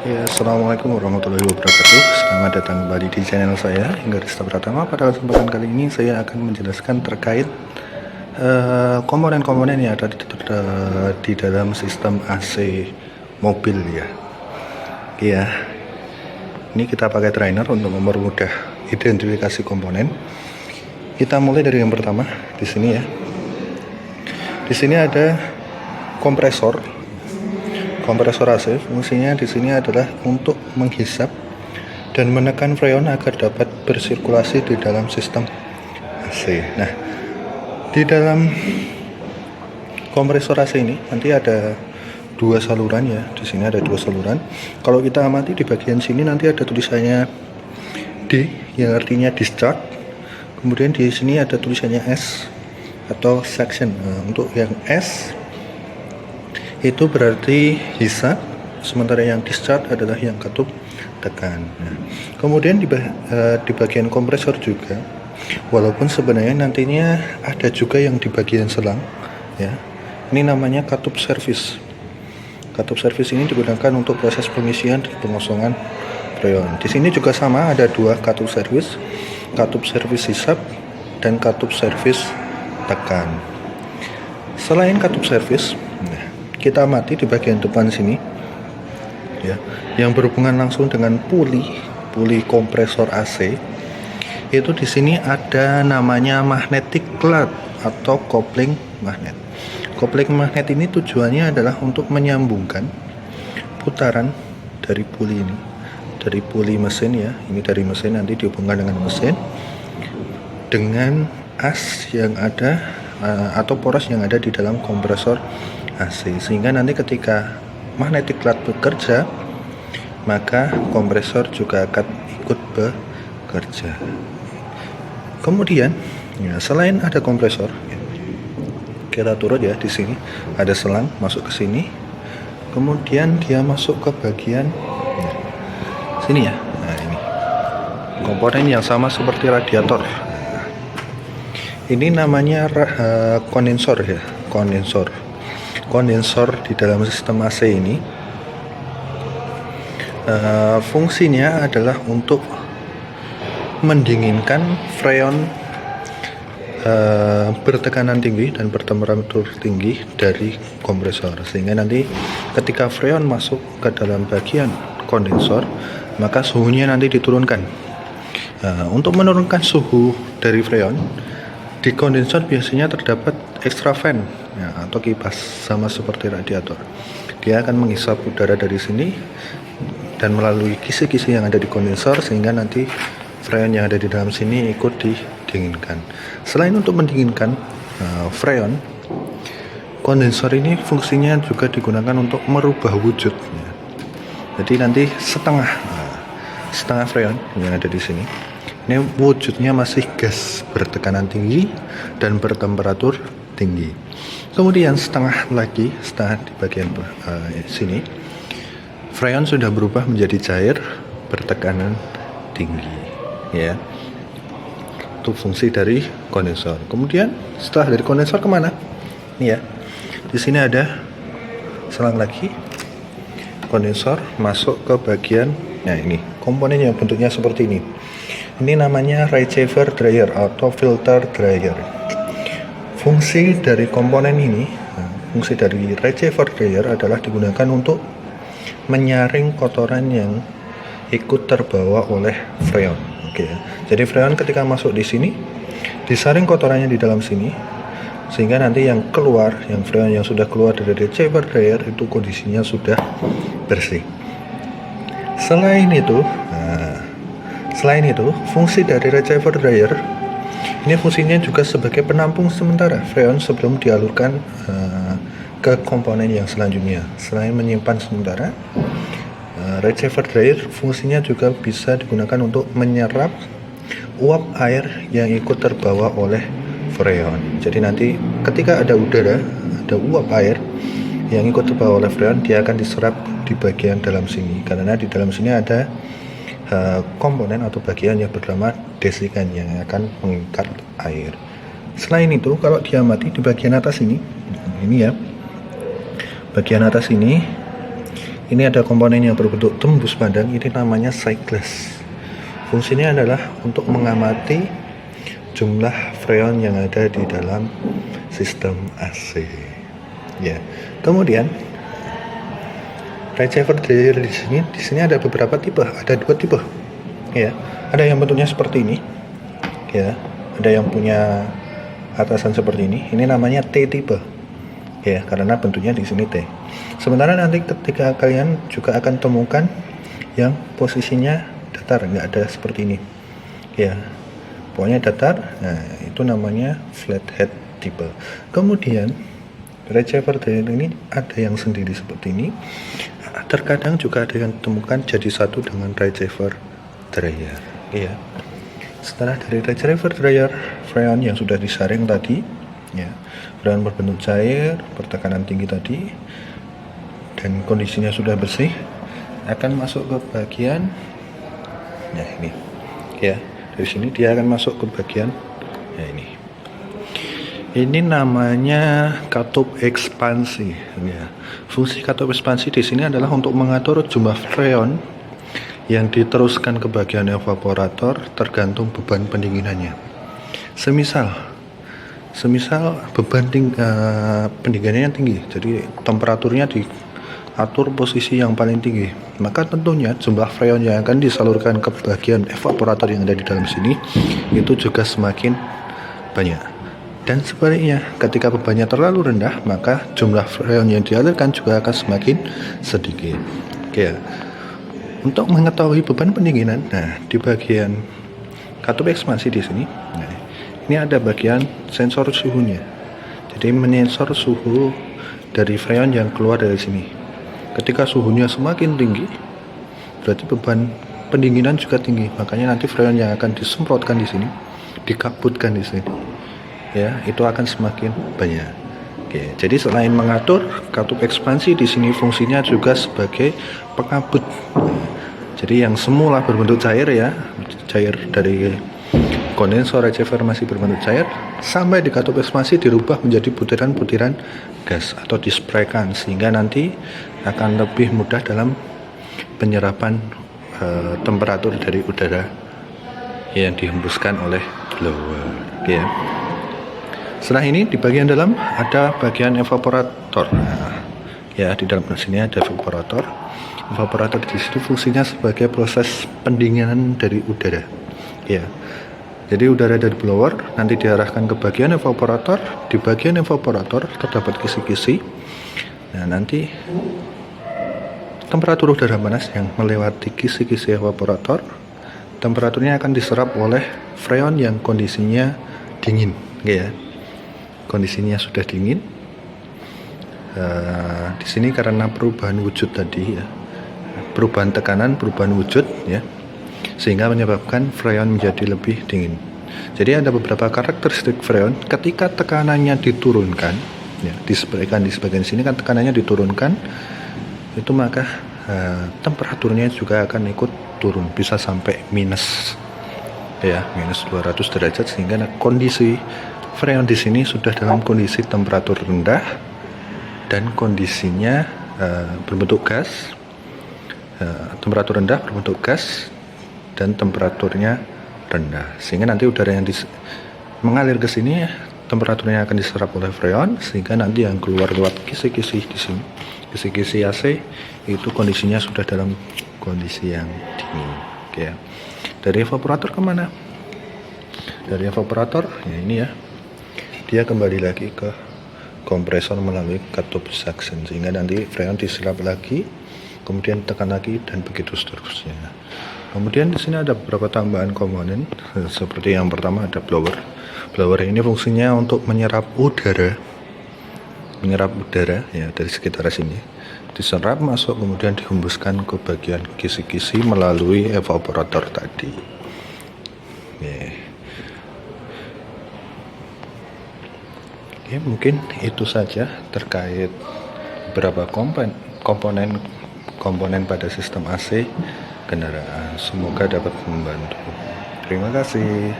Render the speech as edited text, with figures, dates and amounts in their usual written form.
Ya, assalamualaikum warahmatullahi wabarakatuh. Selamat datang kembali di channel saya, Hinggarista Pratama. Pada kesempatan kali ini saya akan menjelaskan terkait komponen-komponen yang ada di dalam sistem AC mobil ya. Ya, ini kita pakai trainer untuk mempermudah identifikasi komponen. Kita mulai dari yang pertama di sini ya. Di sini ada kompresor AC. Fungsinya di sini adalah untuk menghisap dan menekan freon agar dapat bersirkulasi di dalam sistem AC. Nah, di dalam kompresor AC ini nanti ada dua saluran ya. Di sini ada dua saluran. Kalau kita amati di bagian sini nanti ada tulisannya D, yang artinya discharge. Kemudian di sini ada tulisannya S atau section. Nah, untuk yang S itu berarti hisap, sementara yang discharge adalah yang katup tekan. Nah, kemudian di bagian kompresor juga, walaupun sebenarnya nantinya ada juga yang di bagian selang ya, ini namanya katup service. Katup service ini digunakan untuk proses pengisian dan pengosongan freon. Di sini juga sama, ada dua katup service hisap dan katup service tekan. Selain katup service, kita amati di bagian depan sini ya, yang berhubungan langsung dengan puli kompresor AC. Itu di sini ada namanya magnetic cloud atau kopling magnet. Kopling magnet ini tujuannya adalah untuk menyambungkan putaran dari puli ini, dari puli mesin ya, ini dari mesin nanti dihubungkan dengan mesin dengan as yang ada atau poros yang ada di dalam kompresor AC, sehingga nanti ketika magnetic cloud bekerja, maka kompresor juga akan ikut bekerja. Kemudian ya, selain ada kompresor, kita turut ya, di sini ada selang masuk ke sini, kemudian dia masuk ke bagian sini ya. Nah, ini komponen yang sama seperti radiator. Ini namanya kondensor ya, kondensor di dalam sistem AC ini fungsinya adalah untuk mendinginkan freon bertekanan tinggi dan bertemperatur tinggi dari kompresor, sehingga nanti ketika freon masuk ke dalam bagian kondensor, maka suhunya nanti diturunkan. Untuk menurunkan suhu dari freon, di kondensor biasanya terdapat extra fan ya, atau kipas, sama seperti radiator. Dia akan menghisap udara dari sini dan melalui kisi-kisi yang ada di kondensor, sehingga nanti freon yang ada di dalam sini ikut didinginkan. Selain untuk mendinginkan freon, kondensor ini fungsinya juga digunakan untuk merubah wujudnya. Jadi nanti setengah freon yang ada di sini, ini wujudnya masih gas bertekanan tinggi dan bertemperatur tinggi. Kemudian setengah di bagian sini, freon sudah berubah menjadi cair bertekanan tinggi ya. Itu fungsi dari kondensor. Kemudian setelah dari kondensor kemana? Ini ya, di sini ada selang lagi. Kondensor masuk ke bagian, nah ini komponen yang bentuknya seperti ini. Ini namanya receiver dryer atau filter dryer. Fungsi dari komponen ini, fungsi dari receiver dryer adalah digunakan untuk menyaring kotoran yang ikut terbawa oleh freon. Oke ya. Jadi freon ketika masuk di sini, disaring kotorannya di dalam sini, sehingga nanti yang keluar, yang freon yang sudah keluar dari receiver dryer itu kondisinya sudah bersih. Selain itu, fungsi dari receiver dryer ini fungsinya juga sebagai penampung sementara freon sebelum dialurkan ke komponen yang selanjutnya. Selain menyimpan sementara, receiver dryer fungsinya juga bisa digunakan untuk menyerap uap air yang ikut terbawa oleh freon. Jadi nanti ketika ada udara, ada uap air yang ikut terbawa oleh freon, dia akan diserap di bagian dalam sini, karena di dalam sini ada komponen atau bagian yang bernama desikan yang akan mengikat air. Selain itu, kalau diamati di bagian atas ini ya, bagian atas ini Ini ada komponen yang berbentuk tembus pandang, ini namanya sightless. Fungsinya adalah untuk mengamati jumlah freon yang ada di dalam sistem AC. Ya. Kemudian receiver dryer di sini ada beberapa tipe, ada 2 tipe. Ya. Ada yang bentuknya seperti ini. Ya. Ada yang punya atasan seperti ini. Ini namanya T tipe. Ya, karena bentuknya di sini T. Sementara nanti ketika kalian juga akan temukan yang posisinya datar, nggak ada seperti ini. Ya, pokoknya datar. Nah, itu namanya flathead tipe. Kemudian receiver dryer ini ada yang sendiri seperti ini. Terkadang juga ada yang ditemukan jadi satu dengan receiver dryer. Ya. Setelah dari receiver dryer freon yang sudah disaring tadi, ya, freon berbentuk cair, bertekanan tinggi tadi, dan kondisinya sudah bersih, akan masuk ke bagian, ya ini, ya, dari sini dia akan masuk ke bagian, ya ini. Ini namanya katup ekspansi. Ya. Fungsi katup ekspansi di sini adalah untuk mengatur jumlah freon yang diteruskan ke bagian evaporator tergantung beban pendinginannya. Semisal beban pendinginannya tinggi, jadi temperaturnya diatur posisi yang paling tinggi, maka tentunya jumlah freon yang akan disalurkan ke bagian evaporator yang ada di dalam sini itu juga semakin banyak. Dan sebaliknya, ketika bebannya terlalu rendah, maka jumlah freon yang dialirkan juga akan semakin sedikit. Oke. Untuk mengetahui beban pendinginan, nah di bagian katup ekspansi di sini, nah, ini ada bagian sensor suhunya. Jadi menyensor suhu dari freon yang keluar dari sini. Ketika suhunya semakin tinggi, berarti beban pendinginan juga tinggi. Makanya nanti freon yang akan disemprotkan di sini, dikabutkan di sini, ya itu akan semakin banyak. Oke, jadi selain mengatur, katup ekspansi di sini fungsinya juga sebagai pengabut. Jadi yang semula berbentuk cair, ya, cair dari kondensor receiver masih berbentuk cair, sampai di katup ekspansi dirubah menjadi butiran-butiran gas atau dispraykan, sehingga nanti akan lebih mudah dalam penyerapan temperatur dari udara yang dihembuskan oleh blower. Oke, ya. Setelah ini di bagian dalam ada bagian evaporator. Nah, ya di dalam sini ada evaporator. Evaporator di situ fungsinya sebagai proses pendinginan dari udara. Ya. Jadi udara dari blower nanti diarahkan ke bagian evaporator. Di bagian evaporator terdapat kisi-kisi. Nah, nanti temperatur udara panas yang melewati kisi-kisi evaporator, temperaturnya akan diserap oleh freon yang kondisinya dingin, ya. Kondisinya sudah dingin. Di sini karena perubahan wujud tadi, ya, perubahan tekanan, perubahan wujud, ya, sehingga menyebabkan freon menjadi lebih dingin. Jadi ada beberapa karakteristik freon ketika tekanannya diturunkan, ya, disebutkan di sebagian sini kan tekanannya diturunkan, itu maka temperaturnya juga akan ikut turun, bisa sampai minus, ya, minus 200 derajat, sehingga kondisi freon di sini sudah dalam kondisi temperatur rendah dan kondisinya berbentuk gas, temperatur rendah berbentuk gas dan temperaturnya rendah, sehingga nanti udara yang mengalir ke sini temperaturnya akan diserap oleh freon, sehingga nanti yang keluar lewat kisi-kisi di sini, kisi-kisi AC itu kondisinya sudah dalam kondisi yang dingin. Oke, ya. Dari evaporator kemana? Dari evaporator, ya ini, ya, dia kembali lagi ke kompresor melalui katup suction, sehingga nanti freon diserap lagi, kemudian tekan lagi, dan begitu seterusnya. Kemudian di sini ada beberapa tambahan komponen, seperti yang pertama ada blower. Blower ini fungsinya untuk menyerap udara, ya, dari sekitar sini, diserap masuk, kemudian dihembuskan ke bagian kisi-kisi melalui evaporator tadi. Ya, mungkin itu saja terkait beberapa komponen pada sistem AC kendaraan. Semoga dapat membantu. Terima kasih.